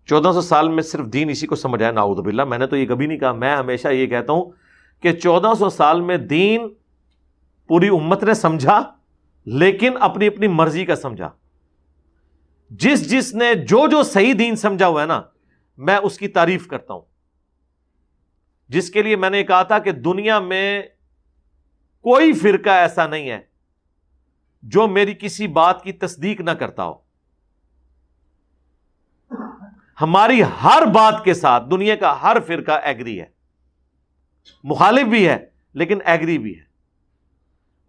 1400 سال میں صرف دین اسی کو سمجھ آیا، نعوذ باللہ. میں نے تو یہ کبھی نہیں کہا. میں ہمیشہ یہ کہتا ہوں کہ 1400 سال میں دین پوری امت نے سمجھا، لیکن اپنی اپنی مرضی کا سمجھا. جس نے جو صحیح دین سمجھا ہوا ہے نا، میں اس کی تعریف کرتا ہوں. جس کے لیے میں نے کہا تھا کہ دنیا میں کوئی فرقہ ایسا نہیں ہے جو میری کسی بات کی تصدیق نہ کرتا ہو. ہماری ہر بات کے ساتھ دنیا کا ہر فرقہ ایگری ہے، مخالف بھی ہے لیکن ایگری بھی ہے.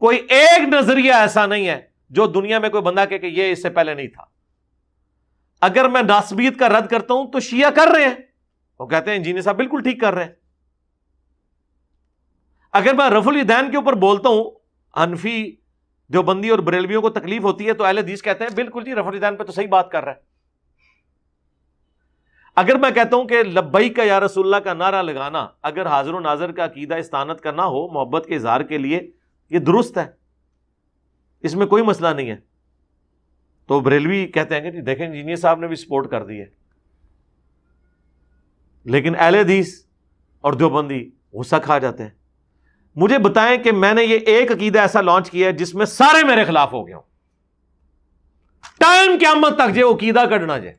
کوئی ایک نظریہ ایسا نہیں ہے جو دنیا میں کوئی بندہ کہ یہ اس سے پہلے نہیں تھا. اگر میں ناسبیت کا رد کرتا ہوں تو شیعہ کر رہے ہیں، وہ کہتے ہیں انجینئر صاحب بالکل ٹھیک کر رہے ہیں. اگر میں رفع الیدین کے اوپر بولتا ہوں، حنفی دیوبندی اور بریلویوں کو تکلیف ہوتی ہے تو اہل حدیث کہتے ہیں بالکل جی رفع الیدین پہ تو صحیح بات کر رہا ہے. اگر میں کہتا ہوں کہ لبیک یا رسول اللہ کا نعرہ لگانا اگر حاضر و ناظر کا عقیدہ استعانت کرنا ہو محبت کے اظہار کے لیے، یہ درست ہے، اس میں کوئی مسئلہ نہیں ہے، تو بریلوی کہتے ہیں کہ جی دیکھیں انجینئر صاحب نے بھی سپورٹ کر دی ہے. لیکن اہل حدیث اور دیوبندی غصہ کھا جاتے ہیں. مجھے بتائیں کہ میں نے یہ ایک عقیدہ ایسا لانچ کیا ہے جس میں سارے میرے خلاف ہو گئے ہوں، ٹائم قیامت تک جو عقیدہ کٹنا جائے،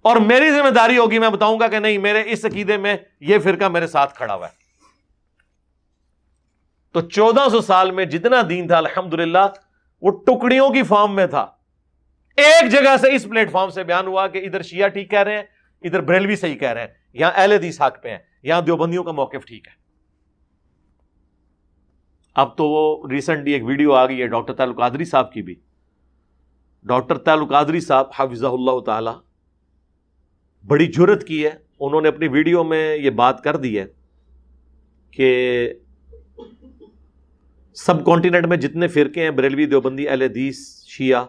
اور میری ذمہ داری ہوگی میں بتاؤں گا کہ نہیں میرے اس عقیدے میں یہ فرقہ میرے ساتھ کھڑا ہوا ہے. تو 1400 سال میں جتنا دین تھا الحمدللہ وہ ٹکڑیوں کی فارم میں تھا. ایک جگہ سے اس پلیٹ فارم سے بیان ہوا کہ ادھر شیعہ ٹھیک کہہ رہے ہیں، ادھر بریلوی صحیح کہہ رہے ہیں، یہاں اہل حدیث حق پہ ہیں، یہاں دیوبندیوں کا موقف ٹھیک ہے. اب تو وہ ریسنٹلی ایک ویڈیو آ گئی ہے ڈاکٹر تعلق قادری صاحب کی بھی. ڈاکٹر تعلق قادری صاحب حفظہ اللہ تعالی بڑی جرت کی ہے، انہوں نے اپنی ویڈیو میں یہ بات کر دی ہے کہ سب کانٹیننٹ میں جتنے فرقے ہیں بریلوی دیوبندی اہل حدیث شیعہ،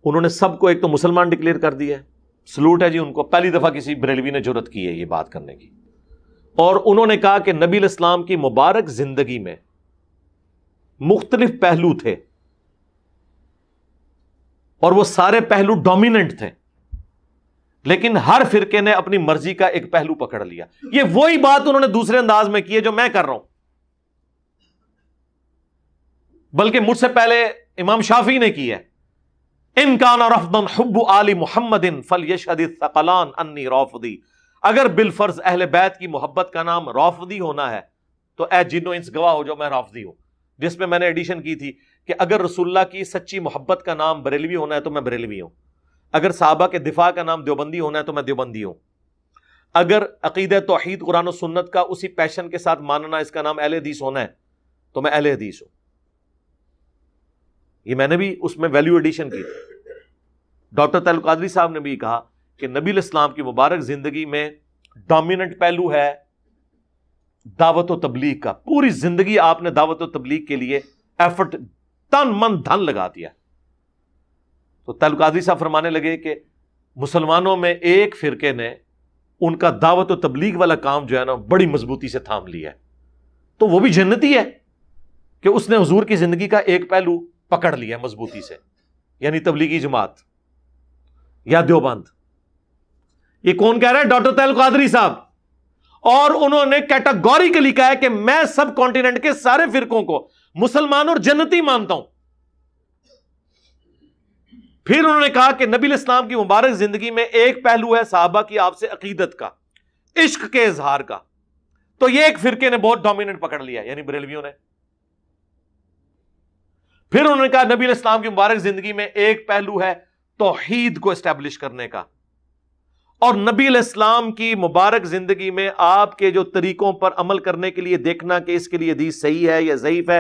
انہوں نے سب کو ایک تو مسلمان ڈکلیئر کر دیا ہے. سلوٹ ہے جی ان کو، پہلی دفعہ کسی بریلوی نے جرت کی ہے یہ بات کرنے کی. اور انہوں نے کہا کہ نبی الاسلام کی مبارک زندگی میں مختلف پہلو تھے اور وہ سارے پہلو ڈومیننٹ تھے، لیکن ہر فرقے نے اپنی مرضی کا ایک پہلو پکڑ لیا. یہ وہی بات انہوں نے دوسرے انداز میں کی ہے جو میں کر رہا ہوں، بلکہ مجھ سے پہلے امام شافعی نے کی ہے. ان کان رفضا حب آل محمد فلیشہد الثقلان انی رافضی. اگر بالفرض اہل بیت کی محبت کا نام رافضی ہونا ہے تو اے جنو انس گواہ ہو جو میں رافضی ہوں، جس میں میں نے ایڈیشن کی تھی کہ اگر رسول اللہ کی سچی محبت کا نام بریلوی ہونا ہے تو میں بریلوی ہوں، اگر صحابہ کے دفاع کا نام دیوبندی ہونا ہے تو میں دیوبندی ہوں، اگر عقیدہ توحید قرآن و سنت کا اسی پیشن کے ساتھ ماننا اس کا نام اہل حدیث ہونا ہے تو میں اہل حدیث ہوں. یہ میں نے بھی اس میں ویلیو ایڈیشن کی تھی. ڈاکٹر تعلق قادری صاحب نے بھی کہا کہ نبی الاسلام کی مبارک زندگی میں ڈومیننٹ پہلو ہے دعوت و تبلیغ کا. پوری زندگی آپ نے دعوت و تبلیغ کے لیے ایفرٹ تن من دھن لگا دیا. تو تعلق قادری صاحب فرمانے لگے کہ مسلمانوں میں ایک فرقے نے ان کا دعوت و تبلیغ والا کام جو ہے نا بڑی مضبوطی سے تھام لیا ہے، تو وہ بھی جنتی ہے کہ اس نے حضور کی زندگی کا ایک پہلو پکڑ لیا مضبوطی سے، یعنی تبلیغی جماعت یا دیوبند. یہ کون کہہ رہا ہے؟ ڈاکٹر تعلق قادری صاحب. اور انہوں نے کیٹاگوریکلی کہا ہے کہ میں سب کانٹیننٹ کے سارے فرقوں کو مسلمان اور جنتی مانتا ہوں. پھر انہوں نے کہا کہ نبی الاسلام کی مبارک زندگی میں ایک پہلو ہے صحابہ کی آپ سے عقیدت کا، عشق کے اظہار کا، تو یہ ایک فرقے نے بہت ڈومیننٹ پکڑ لیا یعنی بریلویوں نے. پھر انہوں نے کہا نبی الاسلام کی مبارک زندگی میں ایک پہلو ہے توحید کو اسٹیبلش کرنے کا، اور نبی الاسلام کی مبارک زندگی میں آپ کے جو طریقوں پر عمل کرنے کے لیے دیکھنا کہ اس کے لیے حدیث صحیح ہے یا ضعیف ہے،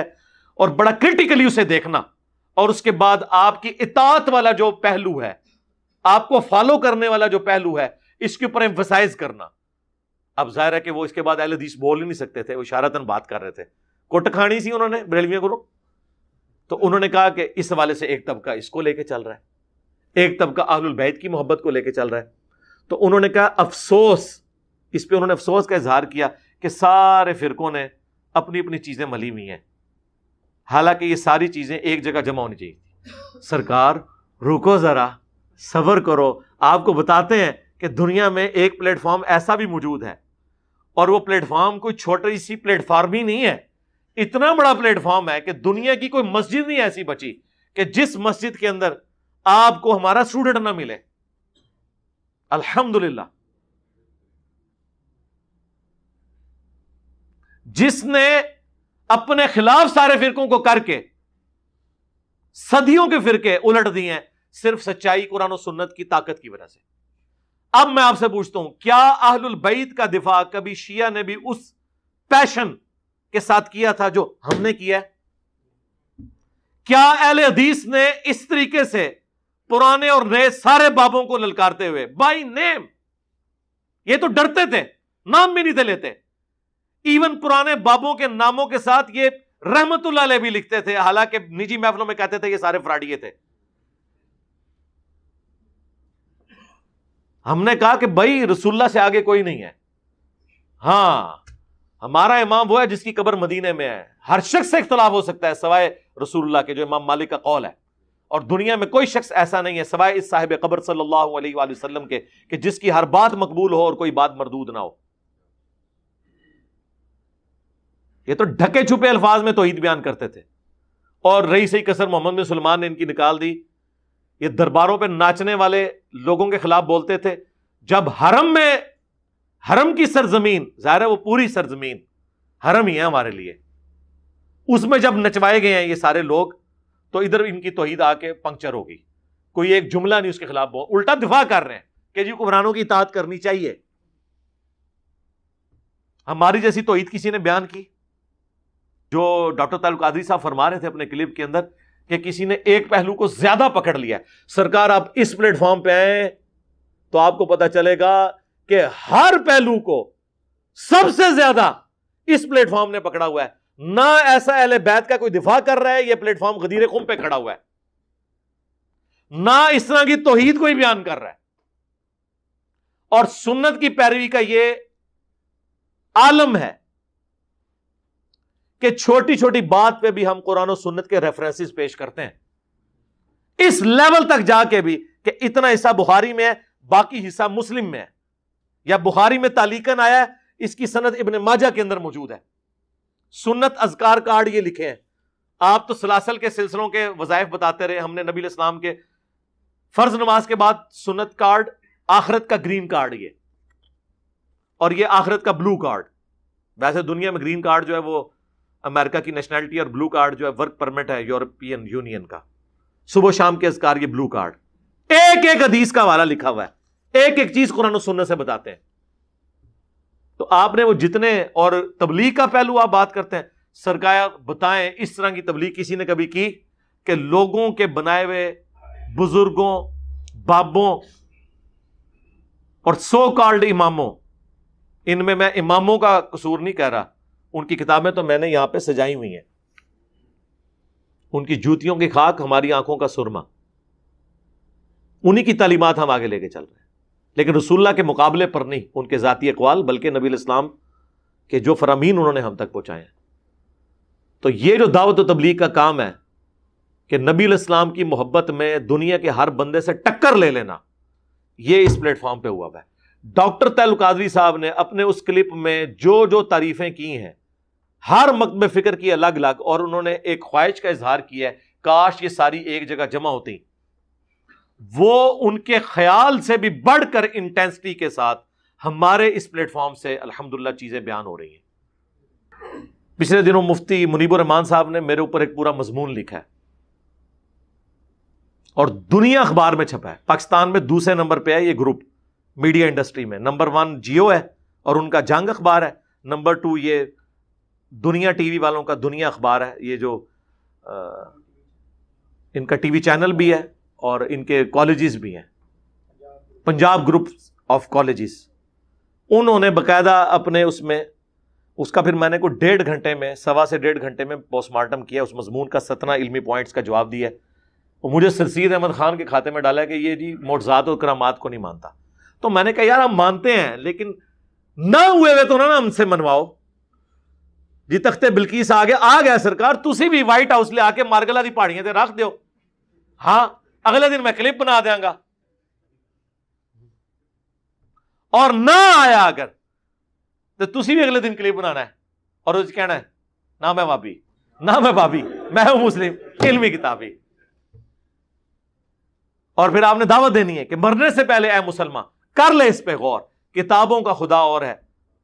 اور بڑا کرٹیکلی اسے دیکھنا، اور اس کے بعد آپ کی اطاعت والا جو پہلو ہے، آپ کو فالو کرنے والا جو پہلو ہے، اس کے اوپر ایمفسائز کرنا. اب ظاہر ہے کہ وہ اس کے بعد اہل حدیث بول ہی نہیں سکتے تھے، وہ اشارتاً بات کر رہے تھے، کٹ کھانی سی انہوں نے بریلویوں کو. تو انہوں نے کہا کہ اس حوالے سے ایک طبقہ اس کو لے کے چل رہا ہے، ایک طبقہ اہل البیت کی محبت کو لے کے چل رہا ہے. تو انہوں نے کہا افسوس، اس پہ انہوں نے افسوس کا اظہار کیا کہ سارے فرقوں نے اپنی اپنی چیزیں ملی ہوئی ہیں، حالانکہ یہ ساری چیزیں ایک جگہ جمع ہونی چاہیے. سرکار رکو ذرا، صبر کرو. آپ کو بتاتے ہیں کہ دنیا میں ایک پلیٹ فارم ایسا بھی موجود ہے, اور وہ پلیٹ فارم کوئی چھوٹی سی پلیٹ فارم ہی نہیں ہے, اتنا بڑا پلیٹ فارم ہے کہ دنیا کی کوئی مسجد نہیں ایسی بچی کہ جس مسجد کے اندر آپ کو ہمارا اسٹوڈنٹ نہ ملے. الحمدللہ. جس نے اپنے خلاف سارے فرقوں کو کر کے صدیوں کے فرقے الٹ دیے ہیں, صرف سچائی قرآن و سنت کی طاقت کی وجہ سے. اب میں آپ سے پوچھتا ہوں, کیا اہل البیت کا دفاع کبھی شیعہ نے بھی اس پیشن کے ساتھ کیا تھا جو ہم نے کیا ہے؟ کیا اہل حدیث نے اس طریقے سے پرانے اور نئے سارے بابوں کو للکارتے ہوئے بائی نیم, یہ تو ڈرتے تھے, نام بھی نہیں تھے لیتے, ایون پرانے بابوں کے ناموں کے ساتھ یہ رحمت اللہ علیہ بھی لکھتے تھے, حالانکہ نجی محفلوں میں کہتے تھے یہ سارے فراڈیے تھے. ہم نے کہا کہ بھائی رسول اللہ سے آگے کوئی نہیں ہے. ہاں, ہمارا امام وہ ہے جس کی قبر مدینے میں ہے. ہر شخص سے اختلاف ہو سکتا ہے سوائے رسول اللہ کے, جو امام مالک کا قول ہے, اور دنیا میں کوئی شخص ایسا نہیں ہے سوائے اس صاحب قبر صلی اللہ علیہ وآلہ وسلم کے کہ جس کی ہر بات مقبول ہو اور کوئی بات مردود نہ ہو. یہ تو ڈھکے چھپے الفاظ میں توحید بیان کرتے تھے, اور رئیس کثر محمد بن سلمان نے ان کی نکال دی. یہ درباروں پہ ناچنے والے لوگوں کے خلاف بولتے تھے. جب حرم کی سرزمین, ظاہر ہے وہ پوری سرزمین حرم ہی ہے ہمارے لیے, اس میں جب نچوائے گئے ہیں یہ سارے لوگ, تو ادھر ان کی توحید آ کے پنکچر ہوگی. کوئی ایک جملہ نہیں اس کے خلاف, الٹا دفاع کر رہے ہیں کہ جی حکمرانوں کی اطاعت کرنی چاہیے. ہماری جیسی توحید کسی نے بیان کی؟ جو ڈاکٹر طارق القادری صاحب فرما رہے تھے اپنے کلپ کے اندر کہ کسی نے ایک پہلو کو زیادہ پکڑ لیا. سرکار آپ اس پلیٹ فارم پہ آئیں تو آپ کو پتا چلے گا کہ ہر پہلو کو سب سے زیادہ اس پلیٹ فارم نے پکڑا ہوا ہے. نہ ایسا اہل بیت کا کوئی دفاع کر رہا ہے, یہ پلیٹ فارم غدیر خم پہ کھڑا ہوا ہے, نہ اس طرح کی توحید کوئی بیان کر رہا ہے. اور سنت کی پیروی کا یہ عالم ہے کہ چھوٹی چھوٹی بات پہ بھی ہم قرآن و سنت کے ریفرنسز پیش کرتے ہیں. اس لیول تک جا کے بھی کہ اتنا حصہ بخاری میں ہے, باقی حصہ مسلم میں ہے, یا بخاری میں تعلیقاً آیا ہے, اس کی سند ابن ماجہ کے اندر موجود ہے. سنت اذکار کارڈ یہ لکھے ہیں. آپ تو سلاسل کے سلسلوں کے وظائف بتاتے رہے, ہم نے نبی علیہ السلام کے فرض نماز کے بعد سنت کارڈ, آخرت کا گرین کارڈ یہ, اور یہ آخرت کا بلو کارڈ. ویسے دنیا میں گرین کارڈ جو ہے وہ امریکہ کی نیشنلٹی, اور بلو کارڈ جو ہے ورک پرمٹ ہے یورپین یونین کا. صبح شام کے اذکار یہ بلو کارڈ, ایک ایک حدیث کا حوالہ لکھا ہوا ہے, ایک ایک چیز قرآن و سنت سے بتاتے ہیں. تو آپ نے وہ جتنے, اور تبلیغ کا پہلو آپ بات کرتے ہیں, سرکار بتائیں اس طرح کی تبلیغ کسی نے کبھی کی کہ لوگوں کے بنائے ہوئے بزرگوں, بابوں اور سو کالڈ اماموں, ان میں اماموں کا قصور نہیں کہہ رہا, ان کی کتابیں تو میں نے یہاں پہ سجائی ہوئی ہیں, ان کی جوتیوں کی خاک ہماری آنکھوں کا سرما, انہی کی تعلیمات ہم آگے لے کے چل رہے ہیں. لیکن رسول اللہ کے مقابلے پر نہیں ان کے ذاتی اقوال, بلکہ نبی علیہ السلام کے جو فرامین انہوں نے ہم تک پہنچائے ہیں. تو یہ جو دعوت و تبلیغ کا کام ہے کہ نبی علیہ السلام کی محبت میں دنیا کے ہر بندے سے ٹکر لے لینا, یہ اس پلیٹ فارم پہ ہوا ہے. ڈاکٹر طارق القادری صاحب نے اپنے اس کلپ میں جو جو تعریفیں کی ہیں ہر مکتب فکر کی الگ الگ, اور انہوں نے ایک خواہش کا اظہار کیا ہے کاش یہ ساری ایک جگہ جمع ہوتی. وہ ان کے خیال سے بھی بڑھ کر انٹینسٹی کے ساتھ ہمارے اس پلیٹ فارم سے الحمدللہ چیزیں بیان ہو رہی ہیں. پچھلے دنوں مفتی منیب الرحمان صاحب نے میرے اوپر ایک پورا مضمون لکھا ہے, اور دنیا اخبار میں چھپا ہے. پاکستان میں دوسرے نمبر پہ ہے یہ گروپ میڈیا انڈسٹری میں. نمبر 1 جیو ہے اور ان کا جنگ اخبار ہے. نمبر 2 یہ دنیا ٹی وی والوں کا دنیا اخبار ہے, یہ جو ان کا ٹی وی چینل بھی ہے اور ان کے کالجز بھی ہیں, پنجاب گروپ آف کالجز. انہوں نے باقاعدہ اپنے اس میں, اس کا پھر میں نے کوئی 1.5 گھنٹے میں, 1.25 گھنٹے میں پوسٹ مارٹم کیا, اس مضمون کا 17 علمی پوائنٹس کا جواب دیا. اور مجھے سرسید احمد خان کے کھاتے میں ڈالا کہ یہ جی معجزات اور کرامات کو نہیں مانتا. تو میں نے کہا یار ہم مانتے ہیں, لیکن نہ ہوئے تو نہ ہم سے منواؤ. جی تخت بلقیس آ گیا سرکار, تسی بھی وائٹ ہاؤس لے آ کے مارگلا دی پہاڑیاں تے رکھ دیو, ہاں اگلے دن میں کلپ بنا دیاں گا. اور نہ آیا اگر تو تسی بھی اگلے دن کلپ بنانا ہے اور وہ کہنا ہے نہ میں وابی نہ میں بابی، میں ہوں مسلم، علمی کتابی. اور پھر آپ نے دعوت دینی ہے کہ مرنے سے پہلے اے مسلمان کر لے اس پہ غور، کتابوں کا خدا اور ہے،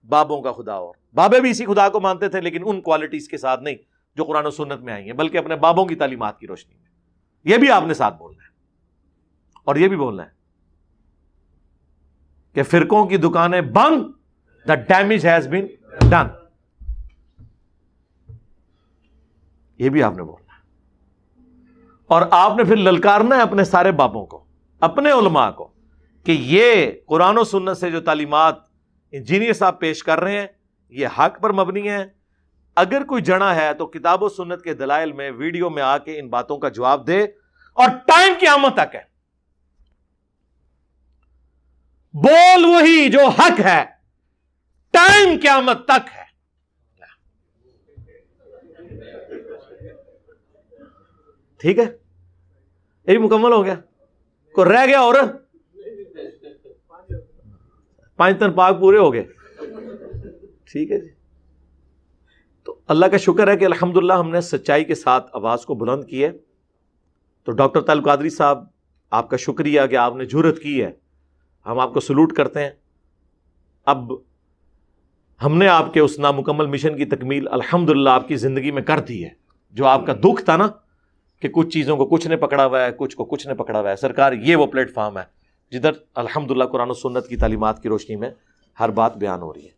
بابوں کا خدا اور. بابے بھی اسی خدا کو مانتے تھے لیکن ان کوالٹیز کے ساتھ نہیں جو قرآن و سنت میں آئی ہیں، بلکہ اپنے بابوں کی تعلیمات کی روشنی میں. یہ بھی آپ نے ساتھ بولنا ہے. اور یہ بھی بولنا ہے کہ فرقوں کی دکانیں بند، the damage has been done. یہ بھی آپ نے بولنا ہے. اور آپ نے پھر للکارنا ہے اپنے سارے بابوں کو، اپنے علماء کو، کہ یہ قرآن و سنت سے جو تعلیمات انجینئر صاحب پیش کر رہے ہیں یہ حق پر مبنی ہے. اگر کوئی جڑا ہے تو کتاب و سنت کے دلائل میں ویڈیو میں آ کے ان باتوں کا جواب دے، اور ٹائم قیامت تک ہے. بول وہی جو حق ہے، ٹائم قیامت تک ہے. ٹھیک ہے، یہ مکمل ہو گیا. کو رہ گیا اور 5 تن پاک پورے ہو گئے. ٹھیک ہے جی. تو اللہ کا شکر ہے کہ الحمدللہ ہم نے سچائی کے ساتھ آواز کو بلند کی ہے. تو ڈاکٹر طالب قادری صاحب آپ کا شکریہ کہ آپ نے جرأت کی ہے، ہم آپ کو سلوٹ کرتے ہیں. اب ہم نے آپ کے اس نامکمل مشن کی تکمیل الحمدللہ آپ کی زندگی میں کر دی ہے. جو آپ کا دکھ تھا نا کہ کچھ چیزوں کو کچھ نے پکڑا ہوا ہے، کچھ کو کچھ نے پکڑا ہوا ہے، سرکار یہ وہ پلیٹ فارم ہے جدھر الحمدللہ قرآن و سنت کی تعلیمات کی روشنی میں ہر بات بیان ہو رہی ہے.